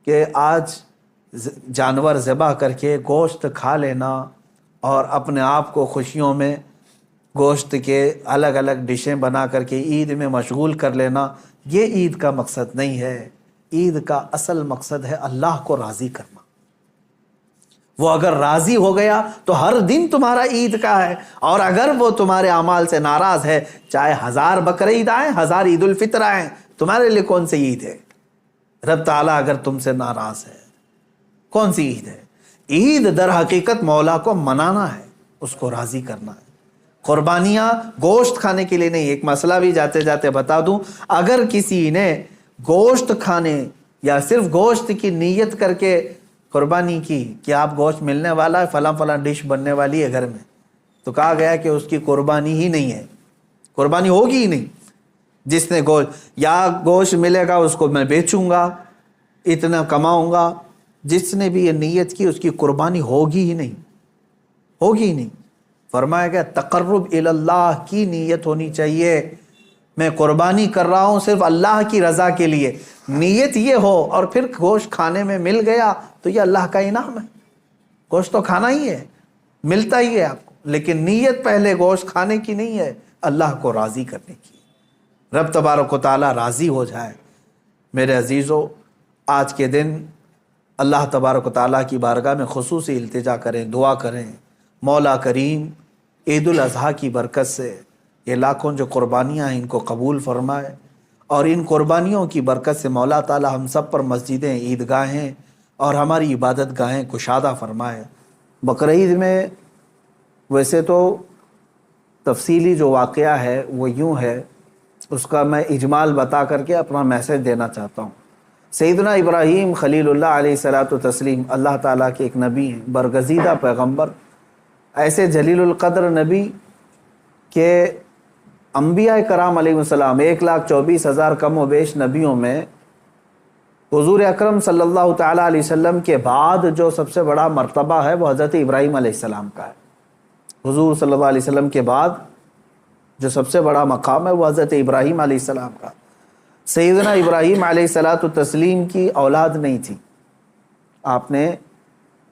کہ آج جانور ذبح کر کے گوشت کھا لینا اور اپنے آپ کو خوشیوں میں گوشت کے الگ الگ ڈشیں بنا کر کے عید میں مشغول کر لینا، یہ عید کا مقصد نہیں ہے۔ عید کا اصل مقصد ہے اللہ کو راضی کرنا۔ وہ اگر راضی ہو گیا تو ہر دن تمہارا عید کا ہے، اور اگر وہ تمہارے اعمال سے ناراض ہے، چاہے 1000 بقرعید آئیں، 1000 عید الفطر آئیں، تمہارے لیے کون سی عید ہے؟ رب تعالیٰ اگر تم سے ناراض ہے، کون سی عید ہے؟ عید در حقیقت مولا کو منانا ہے، اس کو راضی کرنا ہے۔ قربانیاں گوشت کھانے کے لیے نہیں۔ ایک مسئلہ بھی جاتے جاتے بتا دوں، اگر کسی نے گوشت کھانے یا صرف گوشت کی نیت کر کے قربانی کی کہ آپ گوشت ملنے والا ہے، فلاں فلاں ڈش بننے والی ہے گھر میں، تو کہا گیا کہ اس کی قربانی ہی نہیں ہے، قربانی ہوگی ہی نہیں۔ جس نے گوشت ملے گا اس کو میں بیچوں گا، اتنا کماؤں گا، جس نے بھی یہ نیت کی اس کی قربانی ہوگی ہی نہیں، ہوگی ہی نہیں۔ فرمایا گیا تقرب الی اللہ کی نیت ہونی چاہیے، میں قربانی کر رہا ہوں صرف اللہ کی رضا کے لیے، نیت یہ ہو، اور پھر گوشت کھانے میں مل گیا تو یہ اللہ کا انعام ہے۔ گوشت تو کھانا ہی ہے، ملتا ہی ہے آپ کو، لیکن نیت پہلے گوشت کھانے کی نہیں ہے، اللہ کو راضی کرنے کی۔ رب تبارک و تعالی راضی ہو جائے۔ میرے عزیزو، آج کے دن اللہ تبارک و تعالیٰ کی بارگاہ میں خصوصی التجا کریں، دعا کریں، مولا کریم عید الاضحیٰ کی برکت سے یہ لاکھوں جو قربانیاں ہیں ان کو قبول فرمائے، اور ان قربانیوں کی برکت سے مولا تعالیٰ ہم سب پر مسجدیں، عیدگاہیں اور ہماری عبادت گاہیں کشادہ فرمائے۔ بقرعید میں ویسے تو تفصیلی جو واقعہ ہے وہ یوں ہے، اس کا میں اجمال بتا کر کے اپنا میسج دینا چاہتا ہوں۔ سیدنا ابراہیم خلیل اللہ علیہ الصلوۃ والتسلیم اللہ تعالیٰ کے ایک نبی ہیں، برگزیدہ پیغمبر، ایسے جلیل القدر نبی کہ انبیاء کرام علیہ السلام 1,24,000 کم و بیش نبیوں میں حضور اکرم صلی اللہ تعالیٰ علیہ وسلم کے بعد جو سب سے بڑا مرتبہ ہے وہ حضرت ابراہیم علیہ السلام کا ہے۔ حضور صلی اللہ علیہ وسلم کے بعد جو سب سے بڑا مقام ہے وہ حضرت ابراہیم علیہ السلام کا۔ سیدنا ابراہیم علیہ الصلوۃ والتسلیم کی اولاد نہیں تھی، آپ نے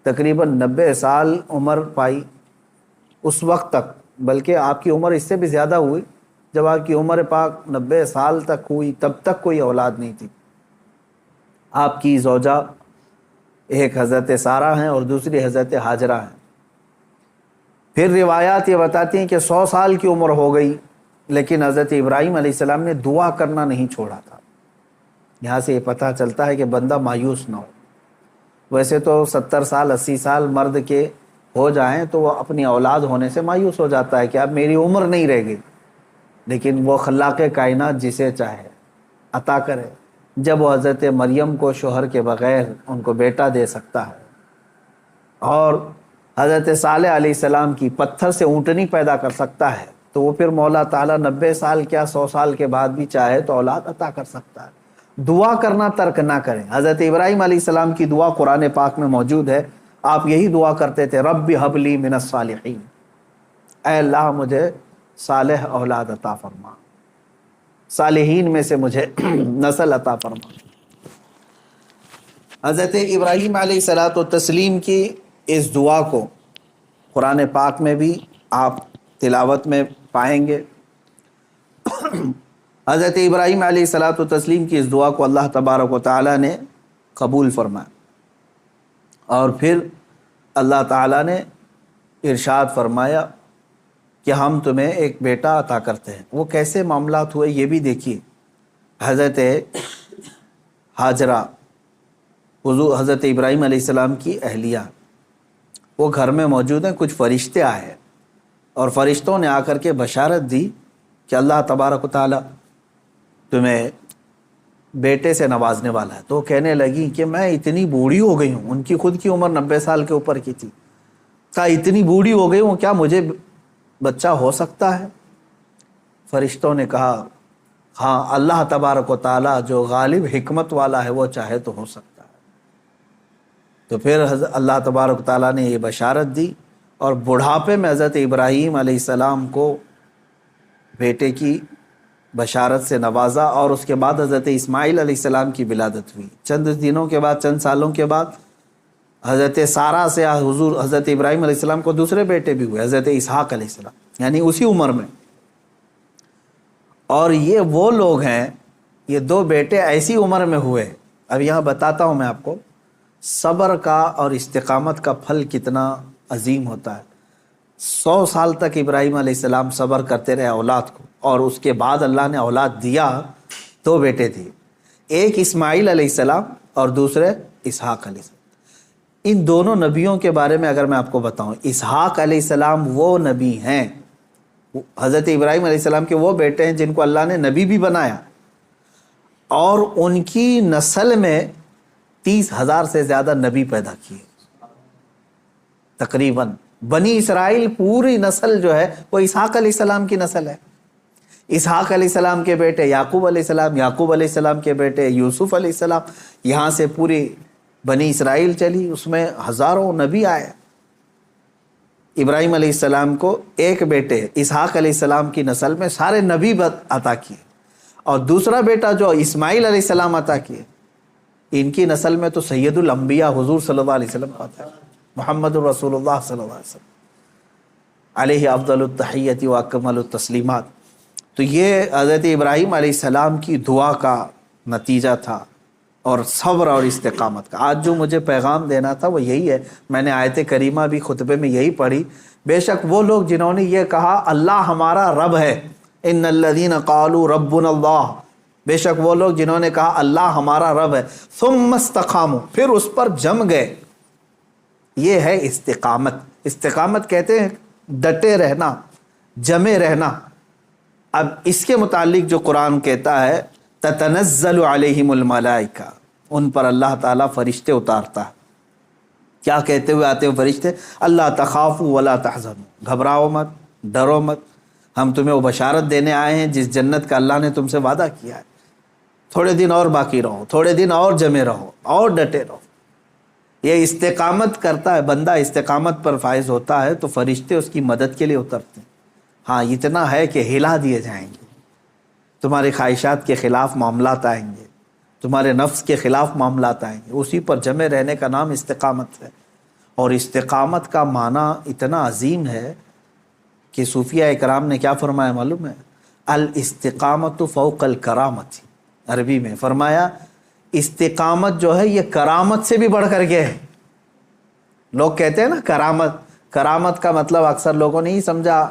تقریباً 90 سال عمر پائی اس وقت تک، بلکہ آپ کی عمر اس سے بھی زیادہ ہوئی۔ جب آپ کی عمر پاک 90 سال تک ہوئی تب تک کوئی اولاد نہیں تھی۔ آپ کی زوجہ ایک حضرت سارہ ہیں اور دوسری حضرت ہاجرہ ہیں۔ پھر روایات یہ بتاتی ہیں کہ 100 سال کی عمر ہو گئی، لیکن حضرت ابراہیم علیہ السلام نے دعا کرنا نہیں چھوڑا تھا۔ یہاں سے یہ پتہ چلتا ہے کہ بندہ مایوس نہ ہو۔ ویسے تو 70 سال 80 سال مرد کے ہو جائیں تو وہ اپنی اولاد ہونے سے مایوس ہو جاتا ہے کہ اب میری عمر نہیں رہ گئی، لیکن وہ خلاق کائنات جسے چاہے عطا کرے۔ جب وہ حضرت مریم کو شوہر کے بغیر ان کو بیٹا دے سکتا ہے، اور حضرت صالح علیہ السلام کی پتھر سے اونٹنی پیدا کر سکتا ہے، تو وہ پھر مولا تعالیٰ 90 سال کیا 100 سال کے بعد بھی چاہے تو اولاد عطا کر سکتا ہے۔ دعا کرنا ترک نہ کریں۔ حضرت ابراہیم علیہ السلام کی دعا قرآن پاک میں موجود ہے، آپ یہی دعا کرتے تھے، رب ہب لی من الصالحین، اے اللہ مجھے صالح اولاد عطا فرما، صالحین میں سے مجھے نسل عطا فرما۔ حضرت ابراہیم علیہ الصلوۃ والتسلیم کی اس دعا کو قرآن پاک میں بھی آپ تلاوت میں پائیں گے۔ حضرت ابراہیم علیہ الصلوۃ والتسلیم کی اس دعا کو اللہ تبارک و تعالیٰ نے قبول فرمایا، اور پھر اللہ تعالیٰ نے ارشاد فرمایا کہ ہم تمہیں ایک بیٹا عطا کرتے ہیں۔ وہ کیسے معاملات ہوئے یہ بھی دیکھیے۔ حضرت ہاجرہ حضرت ابراہیم علیہ السلام کی اہلیہ، وہ گھر میں موجود ہیں، کچھ فرشتے آئے ہیں، اور فرشتوں نے آ کر کے بشارت دی کہ اللہ تبارک و تعالیٰ تمہیں بیٹے سے نوازنے والا ہے۔ تو وہ کہنے لگی کہ میں اتنی بوڑھی ہو گئی ہوں، ان کی خود کی عمر 90 سال کے اوپر کی تھی، کہا اتنی بوڑھی ہو گئی ہوں، کیا مجھے بچہ ہو سکتا ہے؟ فرشتوں نے کہا ہاں، اللہ تبارک و تعالیٰ جو غالب حکمت والا ہے وہ چاہے تو ہو سکتا ہے۔ تو پھر اللہ تبارک و تعالیٰ نے یہ بشارت دی، اور بڑھاپے میں حضرت ابراہیم علیہ السلام کو بیٹے کی بشارت سے نوازا، اور اس کے بعد حضرت اسماعیل علیہ السلام کی ولادت ہوئی۔ چند دنوں کے بعد، چند سالوں کے بعد حضرت سارہ سے حضور حضرت ابراہیم علیہ السلام کو دوسرے بیٹے بھی ہوئے، حضرت اسحاق علیہ السلام، یعنی اسی عمر میں۔ اور یہ وہ لوگ ہیں، یہ دو بیٹے ایسی عمر میں ہوئے۔ اب یہاں بتاتا ہوں میں آپ کو صبر کا اور استقامت کا پھل کتنا عظیم ہوتا ہے۔ 100 سال تک ابراہیم علیہ السلام صبر کرتے رہے اولاد کو، اور اس کے بعد اللہ نے اولاد دیا۔ 2 بیٹے تھے، ایک اسماعیل علیہ السلام اور دوسرے اسحاق علیہ السلام۔ ان دونوں نبیوں کے بارے میں اگر میں آپ کو بتاؤں، اسحاق علیہ السلام وہ نبی ہیں، حضرت ابراہیم علیہ السلام کے وہ بیٹے ہیں جن کو اللہ نے نبی بھی بنایا، اور ان کی نسل میں 30,000 سے زیادہ نبی پیدا کیے تقریباً۔ بنی اسرائیل پوری نسل جو ہے وہ اسحاق علیہ السلام کی نسل ہے۔ اسحاق علیہ السلام کے بیٹے یعقوب علیہ السلام، یعقوب علیہ السلام کے بیٹے یوسف علیہ السلام، یہاں سے پوری بنی اسرائیل چلی، اس میں ہزاروں نبی آئے۔ ابراہیم علیہ السلام کو ایک بیٹے اسحاق علیہ السلام کی نسل میں سارے نبی عطا کیے، اور دوسرا بیٹا جو اسماعیل علیہ السلام عطا کیے، ان کی نسل میں تو سید الانبیاء حضور صلی اللہ علیہ وسلم آتا ہے، محمد رسول اللہ صلی اللہ علیہ وسلم علیہ افضل التحیت و اکمل التسلیمات۔ تو یہ حضرت ابراہیم علیہ السلام کی دعا کا نتیجہ تھا، اور صبر اور استقامت کا۔ آج جو مجھے پیغام دینا تھا وہ یہی ہے، میں نے آیت کریمہ بھی خطبے میں یہی پڑھی۔ بے شک وہ لوگ جنہوں نے یہ کہا اللہ ہمارا رب ہے، ان الذین قالوا ربنا اللہ، بے شک وہ لوگ جنہوں نے کہا اللہ ہمارا رب ہے، ثم استقاموا، پھر اس پر جم گئے، یہ ہے استقامت۔ استقامت کہتے ہیں ڈٹے رہنا، جمے رہنا۔ اب اس کے متعلق جو قرآن کہتا ہے تتنزل علیہم الملائکہ، ان پر اللہ تعالیٰ فرشتے اتارتا ہے۔ کیا کہتے ہوئے آتے ہیں فرشتے؟ اللہ تخافوا ولا تحزنوا، گھبراؤ مت، ڈرو مت، ہم تمہیں وہ بشارت دینے آئے ہیں جس جنت کا اللہ نے تم سے وعدہ کیا ہے۔ تھوڑے دن اور باقی رہو، تھوڑے دن اور جمے رہو، اور ڈٹے رہو۔ یہ استقامت کرتا ہے بندہ، استقامت پر فائز ہوتا ہے تو فرشتے اس کی مدد کے لیے اترتے ہیں۔ ہاں اتنا ہے کہ ہلا دیے جائیں گے، تمہاری خواہشات کے خلاف معاملات آئیں گے، تمہارے نفس کے خلاف معاملات آئیں گے، اسی پر جمے رہنے کا نام استقامت ہے۔ اور استقامت کا معنی اتنا عظیم ہے کہ صوفیہ اکرام نے کیا فرمایا معلوم ہے؟ الاستقامت فوق الکرامت، عربی میں فرمایا استقامت جو ہے یہ کرامت سے بھی بڑھ کر کے ہے۔ لوگ کہتے ہیں نا کرامت، کرامت کا مطلب اکثر لوگوں نے ہی سمجھا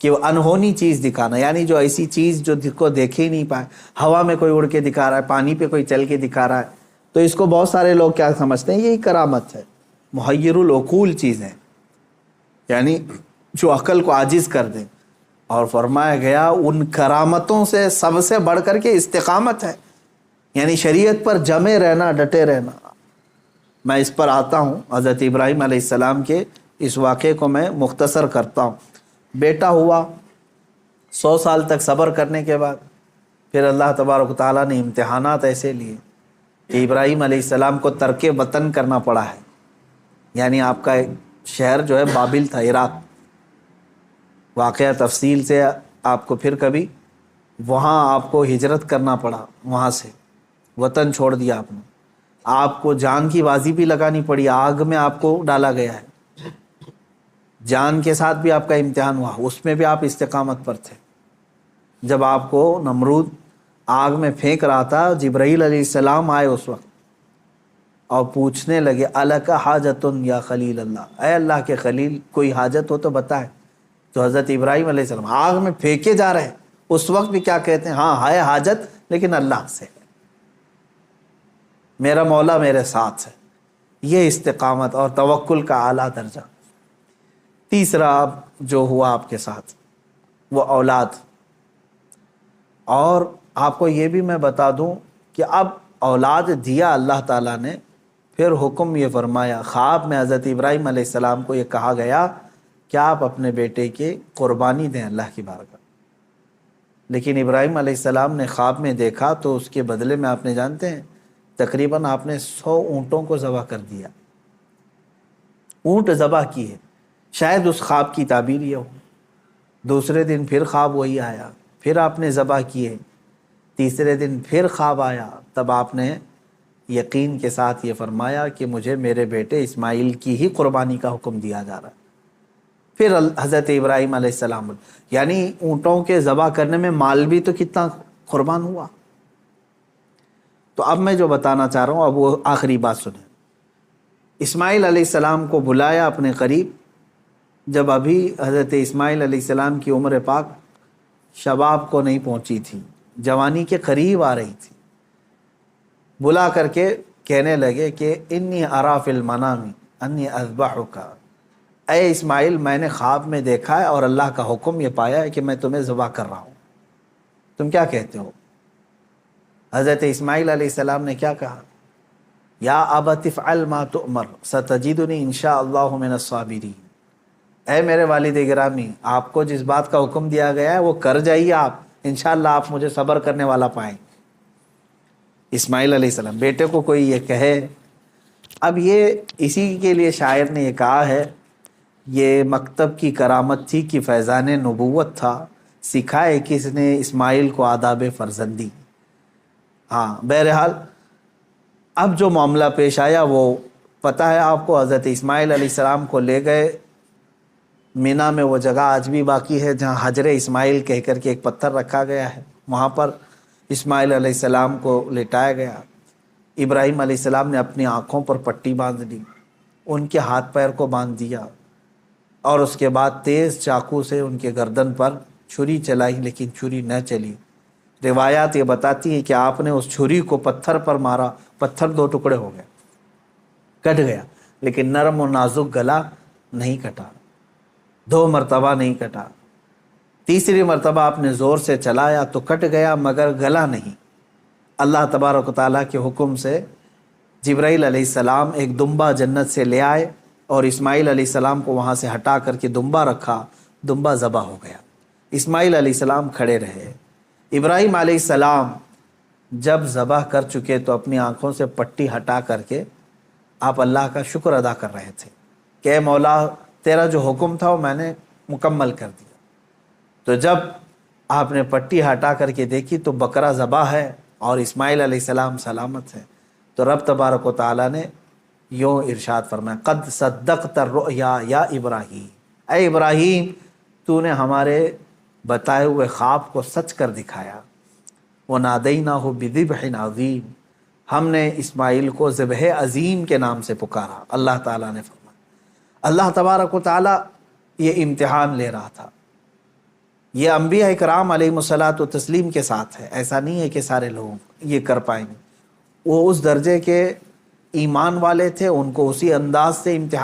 کہ وہ انہونی چیز دکھانا، یعنی جو ایسی چیز جو کو دیکھے ہی نہیں پائے، ہوا میں کوئی اڑ کے دکھا رہا ہے، پانی پہ کوئی چل کے دکھا رہا ہے، تو اس کو بہت سارے لوگ کیا سمجھتے ہیں؟ یہی کرامت ہے، محیر العقول چیزیں، یعنی جو عقل کو عاجز کر دیں۔ اور فرمایا گیا ان کرامتوں سے سب سے بڑھ کر کے استقامت ہے، یعنی شریعت پر جمے رہنا، ڈٹے رہنا۔ میں اس پر آتا ہوں، حضرت ابراہیم علیہ السلام کے اس واقعے کو میں مختصر کرتا ہوں۔ بیٹا ہوا، 100 سال تک صبر کرنے کے بعد پھر اللہ تبارک و تعالیٰ نے امتحانات ایسے لیے کہ ابراہیم علیہ السلام کو ترک وطن کرنا پڑا ہے، یعنی آپ کا شہر جو ہے بابل تھا، عراق۔ واقعہ تفصیل سے آپ کو پھر کبھی، وہاں آپ کو ہجرت کرنا پڑا، وہاں سے وطن چھوڑ دیا آپ نے، آپ کو جان کی بازی بھی لگانی پڑی، آگ میں آپ کو ڈالا گیا ہے، جان کے ساتھ بھی آپ کا امتحان ہوا، اس میں بھی آپ استقامت پر تھے۔ جب آپ کو نمرود آگ میں پھینک رہا تھا، جبرائیل علیہ السلام آئے اس وقت اور پوچھنے لگے الک حاجت یا خلیل اللہ، اے اللہ کے خلیل کوئی حاجت ہو تو بتائیں۔ تو حضرت ابراہیم علیہ السلام آگ میں پھینکے جا رہے ہیں، اس وقت بھی کیا کہتے ہیں؟ ہاں ہے حاجت لیکن اللہ سے، میرا مولا میرے ساتھ ہے۔ یہ استقامت اور توکل کا اعلیٰ درجہ۔ تیسرا جو ہوا آپ کے ساتھ وہ اولاد۔ اور آپ کو یہ بھی میں بتا دوں کہ اب اولاد دیا اللہ تعالیٰ نے، پھر حکم یہ فرمایا، خواب میں حضرت ابراہیم علیہ السلام کو یہ کہا گیا کہ آپ اپنے بیٹے کی قربانی دیں اللہ کی بارگاہ۔ لیکن ابراہیم علیہ السلام نے خواب میں دیکھا تو اس کے بدلے میں آپ نے جانتے ہیں تقریباً آپ نے 100 اونٹوں کو ذبح کر دیا، اونٹ ذبح کیے۔ شاید اس خواب کی تعبیر یہ ہو۔ دوسرے دن پھر خواب وہی آیا پھر آپ نے ذبح کیے، تیسرے دن پھر خواب آیا، تب آپ نے یقین کے ساتھ یہ فرمایا کہ مجھے میرے بیٹے اسماعیل کی ہی قربانی کا حکم دیا جا رہا ہے۔ پھر حضرت ابراہیم علیہ السلام، یعنی اونٹوں کے ذبح کرنے میں مال بھی تو کتنا قربان ہوا۔ تو اب میں جو بتانا چاہ رہا ہوں، اب وہ آخری بات سنیں۔ اسماعیل علیہ السلام کو بلایا اپنے قریب، جب ابھی حضرت اسماعیل علیہ السلام کی عمر پاک شباب کو نہیں پہنچی تھی، جوانی کے قریب آ رہی تھی۔ بلا کر کے کہنے لگے کہ انی ارا فی المنام انی اذبحک، اے اسماعیل میں نے خواب میں دیکھا ہے اور اللہ کا حکم یہ پایا ہے کہ میں تمہیں ذبح کر رہا ہوں، تم کیا کہتے ہو؟ حضرت اسماعیل علیہ السلام نے کیا کہا؟ یا ابت افعل ما تؤمر ستجدنی انشاء اللہ من الصابرین، اے میرے والد گرامی، آپ کو جس بات کا حکم دیا گیا ہے وہ کر جائیے آپ، انشاءاللہ آپ مجھے صبر کرنے والا پائیں۔ اسماعیل علیہ السلام، بیٹے کو کوئی یہ کہے، اب یہ اسی کے لیے شاعر نے یہ کہا ہے، یہ مکتب کی کرامت تھی کہ فیضان نبوت تھا، سکھائے کس نے اسماعیل کو آداب فرزندی۔ ہاں بہرحال اب جو معاملہ پیش آیا وہ پتہ ہے آپ کو، حضرت اسماعیل علیہ السلام کو لے گئے مینا میں، وہ جگہ آج بھی باقی ہے جہاں حجر اسماعیل کہہ کر کے ایک پتھر رکھا گیا ہے، وہاں پر اسماعیل علیہ السلام کو لٹایا گیا۔ ابراہیم علیہ السلام نے اپنی آنکھوں پر پٹی باندھ لی، ان کے ہاتھ پیر کو باندھ دیا، اور اس کے بعد تیز چاقو سے ان کے گردن پر چھری چلائی، لیکن چھری نہ چلی۔ روایات یہ بتاتی ہیں کہ آپ نے اس چھری کو پتھر پر مارا، پتھر دو ٹکڑے ہو گئے، کٹ گیا، لیکن نرم و نازک گلا نہیں کٹا، 2 مرتبہ نہیں کٹا۔ تیسری مرتبہ آپ نے زور سے چلایا تو کٹ گیا، مگر گلا نہیں۔ اللہ تبارک و تعالیٰ کے حکم سے جبرائیل علیہ السلام ایک دمبا جنت سے لے آئے اور اسماعیل علیہ السلام کو وہاں سے ہٹا کر کے دمبا رکھا، دمبا ذبح ہو گیا۔ اسماعیل علیہ السلام کھڑے رہے۔ ابراہیم علیہ السلام جب ذبح کر چکے تو اپنی آنکھوں سے پٹی ہٹا کر کے آپ اللہ کا شکر ادا کر رہے تھے کہ اے مولا تیرا جو حکم تھا وہ میں نے مکمل کر دیا۔ تو جب آپ نے پٹی ہٹا کر کے دیکھی تو بکرا ذبح ہے اور اسماعیل علیہ السلام سلامت ہے، تو رب تبارک و تعالیٰ نے یوں ارشاد فرمایا، قد صدقت الرؤیا یا ابراہیم، اے ابراہیم تو نے ہمارے بتائے ہوئے خواب کو سچ کر دکھایا۔ وَنَادَيْنَاهُ بِذِبْحٍ عَظِيمٍ، ہم نے اسماعیل کو ذبح عظیم کے نام سے پکارا۔ اللہ تعالیٰ نے فرمایا، اللہ تبارک و تعالیٰ یہ امتحان لے رہا تھا۔ یہ انبیاء اکرام علیہم الصلاۃ والتسلیم کے ساتھ ہے، ایسا نہیں ہے کہ سارے لوگ یہ کر پائیں گے۔ وہ اس درجے کے ایمان والے تھے، ان کو اسی انداز سے امتحان